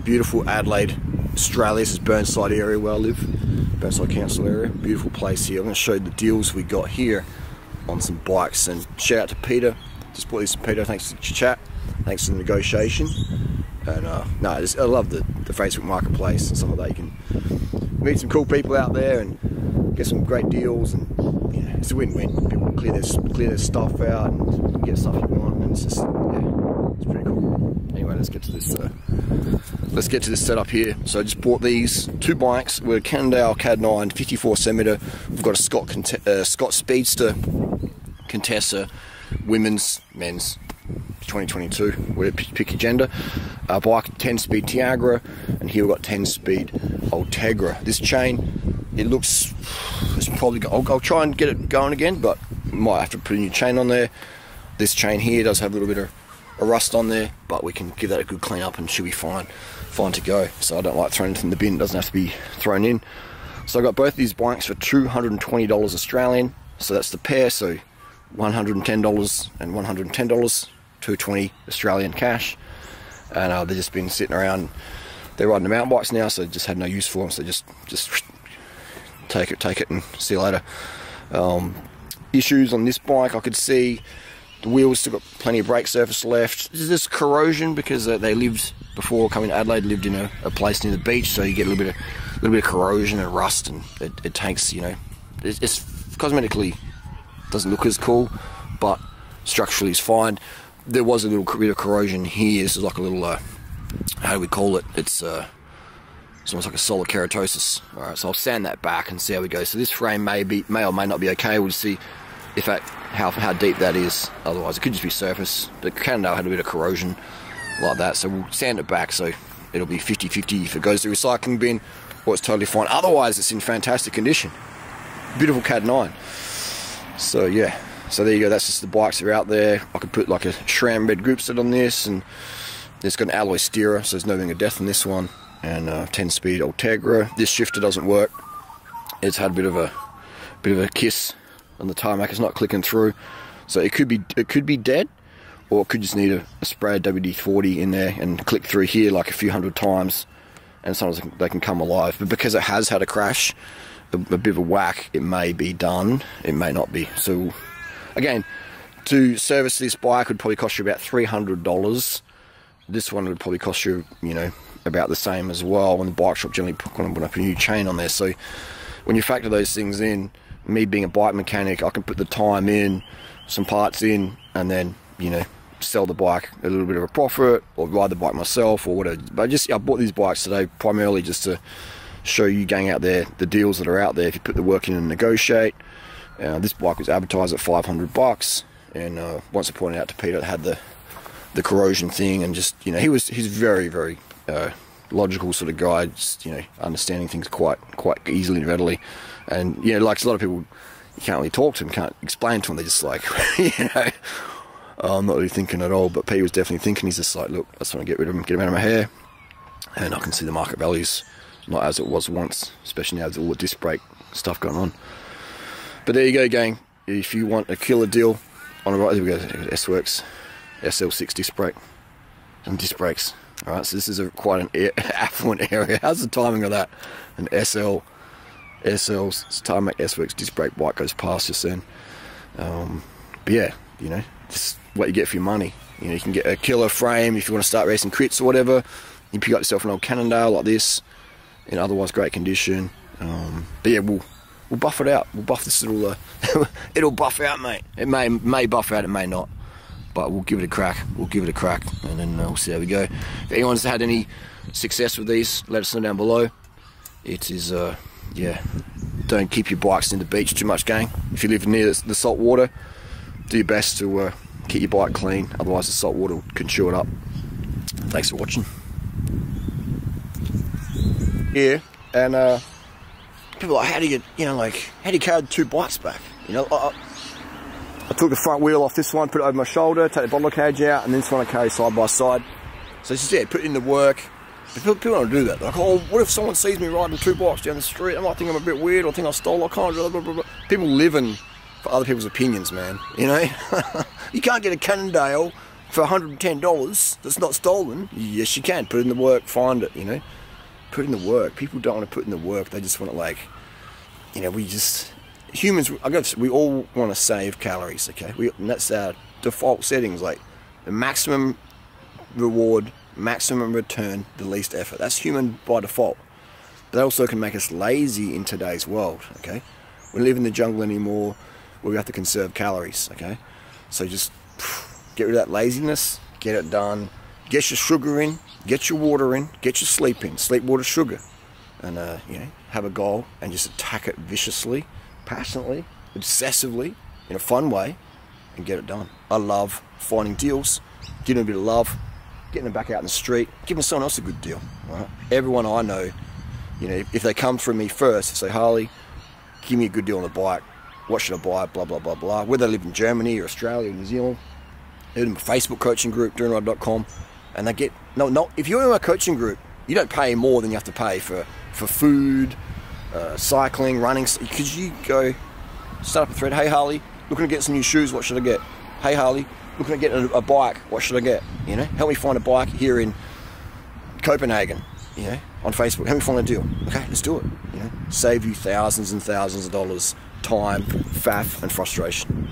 beautiful Adelaide, Australia. This is Burnside area where I live, Burnside Council area. Beautiful place here. I'm going to show you the deals we got here on some bikes. And shout out to Peter. Just bought this to Peter. Thanks for the chat. Thanks for the negotiation. And no, I love the Facebook Marketplace and some of that. You can meet some cool people out there and get some great deals, and you know, it's a win-win. People clear their stuff out and get stuff you want, and it's just, yeah, it's pretty cool. Anyway, let's get to this setup here. So I just bought these two bikes. We're a Cannondale Cad 9 54 centimeter. We've got a Scott Speedster Contessa, women's, men's, 2022, whatever, pick your gender. Bike 10-speed Tiagra, and here we've got 10-speed Ultegra. This chain, it looks, it's probably, I'll try and get it going again, but might have to put a new chain on there. This chain here does have a little bit of a rust on there, but we can give that a good clean up and should be fine to go. So I don't like throwing anything in the bin, it doesn't have to be thrown in. So I got both these bikes for $220 Australian, so that's the pair, so $110 and $110, $220 Australian cash. And they've just been sitting around. They're riding the mountain bikes now, so just had no use for them, so just take it and see you later. Issues on this bike, I could see the wheels still got plenty of brake surface left. This is just corrosion because they lived, before coming to Adelaide, lived in a place near the beach, so you get a little bit of corrosion and rust, and it takes, you know, it's cosmetically doesn't look as cool, but structurally it's fine. There was a little bit of corrosion here. This is like a little, how do we call it? It's almost like a solar keratosis. Alright, so I'll sand that back and see how we go. So this frame may or may not be okay. We'll see if how deep that is. Otherwise, it could just be surface. But Cannondale had a bit of corrosion like that, so we'll sand it back so it'll be 50-50 if it goes to the recycling bin, or it's totally fine. Otherwise, it's in fantastic condition. Beautiful Cad 9. So yeah. So there you go, that's just the bikes that are out there. I could put like a SRAM red group set on this, and it's got an alloy steerer, so there's no ring of death on this one. And 10-speed Ultegra. This shifter doesn't work. It's had a bit of a kiss on the tarmac. It's not clicking through, so it could be dead, or it could just need a sprayed WD-40 in there and click through here like a few hundred times, and sometimes they can come alive. But because it has had a crash, a bit of a whack, it may be done, it may not be. So again, to service this bike would probably cost you about $300. This one would probably cost you, you know, about the same as well. And the bike shop generally put up a new chain on there. So when you factor those things in, me being a bike mechanic, I can put the time in, some parts in, and then, you know, sell the bike a little bit of a profit, or ride the bike myself, or whatever. But I bought these bikes today primarily just to show you gang out there the deals that are out there if you put the work in and negotiate. This bike was advertised at $500, and once I pointed out to Peter, it had the corrosion thing, and just, you know, he's very, very logical sort of guy, just, you know, understanding things quite easily and readily. And, you know, like a lot of people, you can't really talk to them, can't explain to them, they're just like, you know, I'm not really thinking at all. But Peter was definitely thinking. He's just like, look, I just want to get rid of him, get him out of my hair, and I can see the market values not as it was once, especially now with all the disc brake stuff going on. But there you go, gang. If you want a killer deal on a ride, there we go, S-Works SL6 disc brake and disc brakes. Alright, so this is quite an affluent area. How's the timing of that? An SL's tarmac S-Works disc brake bike goes past just then. But yeah, you know, just what you get for your money. You know, you can get a killer frame if you want to start racing crits or whatever. You pick up yourself an old Cannondale like this, in otherwise great condition. But yeah, we'll buff it out. We'll buff this little. It'll buff out, mate. It may buff out. It may not. But we'll give it a crack. We'll give it a crack, and then we'll see how we go. If anyone's had any success with these, let us know down below. It is, yeah. Don't keep your bikes in the beach too much, gang. If you live near the salt water, do your best to keep your bike clean. Otherwise, the salt water can chew it up. Thanks for watching. Yeah, and people are like, how do you carry two bikes back? You know, I took the front wheel off this one, put it over my shoulder, take the bottle cage out, and this one I carry side by side. So it's just, yeah, put in the work. People don't do that. They're like, oh, what if someone sees me riding two bikes down the street? I might think I'm a bit weird, or think I stole, I can't, blah, blah, blah, blah. People live for other people's opinions, man, you know? You can't get a Cannondale for $110 that's not stolen, yes you can. Put in the work, find it, you know. Put in the work. People don't want to put in the work, they just want to, like, you know, humans, I guess we all want to save calories, okay? And that's our default settings, like the maximum reward, maximum return, the least effort. That's human by default. But that also can make us lazy in today's world, okay? We live in the jungle anymore where we have to conserve calories, okay? So just get rid of that laziness, get it done, get your sugar in, get your water in, get your sleep in, sleep, water, sugar. And, you know, have a goal and just attack it viciously, passionately, obsessively, in a fun way, and get it done. I love finding deals, giving a bit of love, getting them back out in the street, giving someone else a good deal. Right? Everyone I know, you know, if they come through me first, they say, Harley, give me a good deal on the bike. What should I buy? Blah, blah, blah, blah. Whether they live in Germany or Australia or New Zealand, they're in my Facebook coaching group, durianrider.com, and they get, no, if you're in my coaching group, you don't pay more than you have to pay for food, cycling, running, because you go, start up a thread, hey Harley, looking to get some new shoes, what should I get? Hey Harley, looking to get a bike, what should I get? You know, help me find a bike here in Copenhagen, you know, on Facebook, help me find a deal. Okay, let's do it, you know, save you thousands and thousands of dollars, time, faff and frustration.